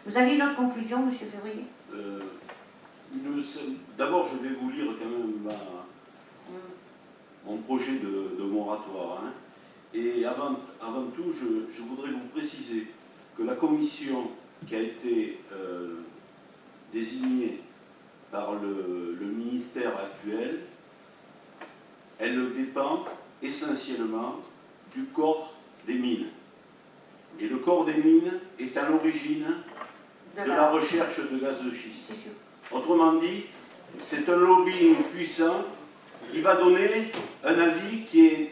Vous avez une autre conclusion, M. Février? D'abord, je vais vous lire quand même mon projet de moratoire. Hein. Et avant tout, je voudrais vous préciser que la commission qui a été désignée par le ministère actuel, elle dépend essentiellement du corps des mines. Et le corps des mines est à l'origine de la recherche de gaz de schiste. Autrement dit, c'est un lobbying puissant qui va donner un avis qui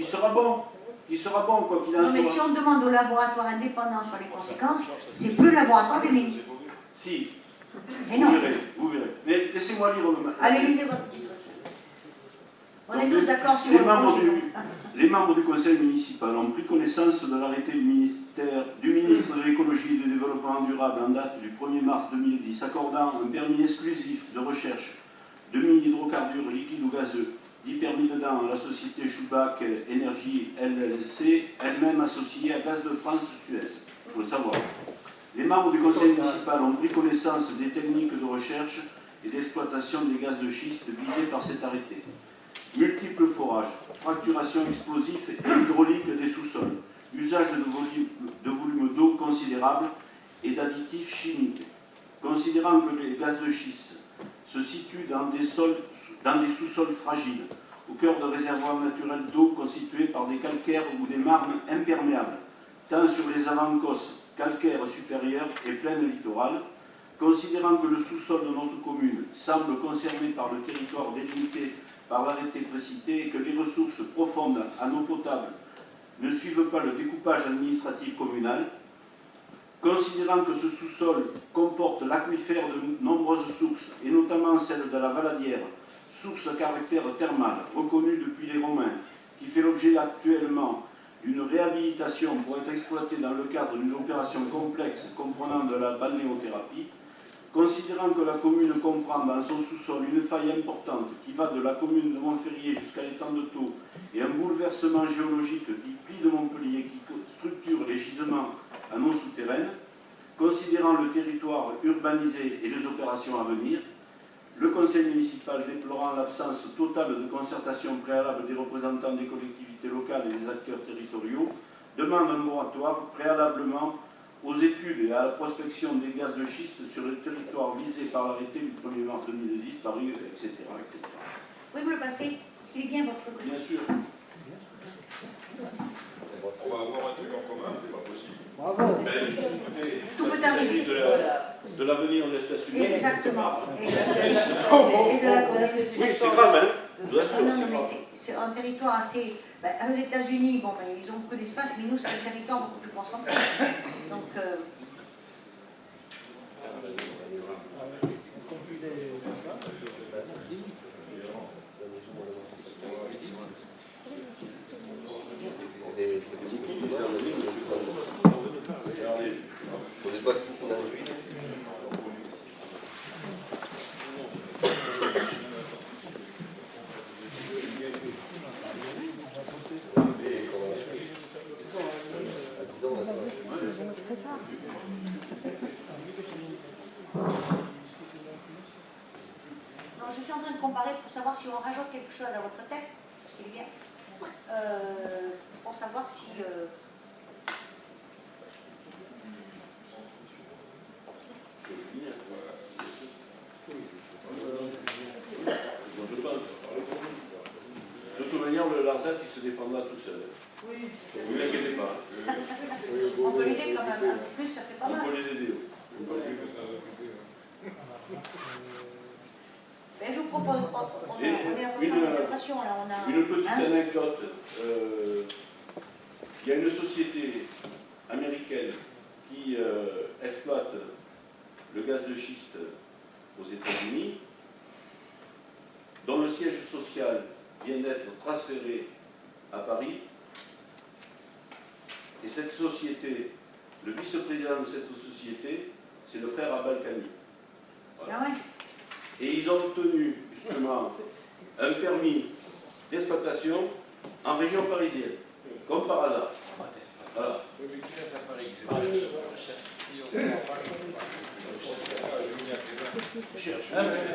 sera bon. Il sera bon, quoi qu'il en soit. Non, mais si on demande au laboratoire indépendant sur les conséquences, c'est plus le laboratoire des mines. Si. Mais non. Vous verrez. Mais laissez-moi lire le... Allez, lisez votre titre. On est tous d'accord sur le projet. Les membres du conseil municipal ont pris connaissance de l'arrêté du ministre de l'écologie et du développement durable en date du 1er mars 2010 accordant un permis exclusif de recherche de mines d'hydrocarbures liquides ou gazeux, dit permis dedans à la société Schubach Énergie LLC, elle-même associée à Gaz de France Suez. Il faut le savoir. Les membres du conseil municipal ont pris connaissance des techniques de recherche et d'exploitation des gaz de schiste visés par cet arrêté. Multiples forages, fracturation explosive et hydraulique des sous-sols, usage de volumes d'eau considérables et d'additifs chimiques. Considérant que les gaz de schiste se situent dans des sous-sols fragiles, au cœur de réservoirs naturels d'eau constitués par des calcaires ou des marnes imperméables, tant sur les avant-cosses calcaires supérieures et plaines littorales, considérant que le sous-sol de notre commune semble concerné par le territoire délimité par l'arrêté précité et que les ressources profondes en eau potable ne suivent pas le découpage administratif communal, considérant que ce sous-sol comporte l'aquifère de nombreuses sources, et notamment celle de la Valadière, source à caractère thermal, reconnue depuis les Romains, qui fait l'objet actuellement d'une réhabilitation pour être exploitée dans le cadre d'une opération complexe comprenant de la balnéothérapie, considérant que la commune comprend dans son sous-sol une faille importante qui va de la commune de Montferrier jusqu'à l'étang de Thau et un bouleversement géologique du pli de Montpellier qui structure les gisements en eau souterraine, considérant le territoire urbanisé et les opérations à venir, le conseil municipal déplorant l'absence totale de concertation préalable des représentants des collectivités locales et des acteurs territoriaux, demande un moratoire préalablement aux études et à la prospection des gaz de schiste sur le territoire visé par l'arrêté du 1er mars 2010, Paris, etc. Oui, vous le passez, s'il est bien votre côté. Bien sûr. On va avoir un truc en commun, c'est pas possible. Bravo. Mais écoutez, Tout peut il s'agit arriver. de l'avenir de l'espèce humaine. Exactement. Et de la commune. Oui, c'est grave, hein. Je vous assure, Non, c'est mais grave. c'est un territoire assez... Ben, aux États-Unis, bon, ben, ils ont beaucoup d'espace, mais nous, c'est un territoire beaucoup plus concentré. Donc... Non, je suis en train de comparer pour savoir si on rajoute quelque chose à votre texte, parce qu'il est bien, pour savoir si... De toute manière, le Larzac, il se défendra tout seul. Oui. Ne vous inquiétez pas. On peut l'aider quand même, un peu plus, ça fait pas mal. On peut les aider. Ben, je vous propose, on est à peu près en adaptation, là, on a... Une petite anecdote. Il y a une société américaine qui exploite le gaz de schiste aux États-Unis, dont le siège social vient d'être transféré à Paris. Et cette société, le vice-président de cette société, c'est le frère Abalkani. Voilà. Ah ouais. Et ils ont obtenu justement un permis d'exploitation en région parisienne, comme par hasard. Voilà. Cherche.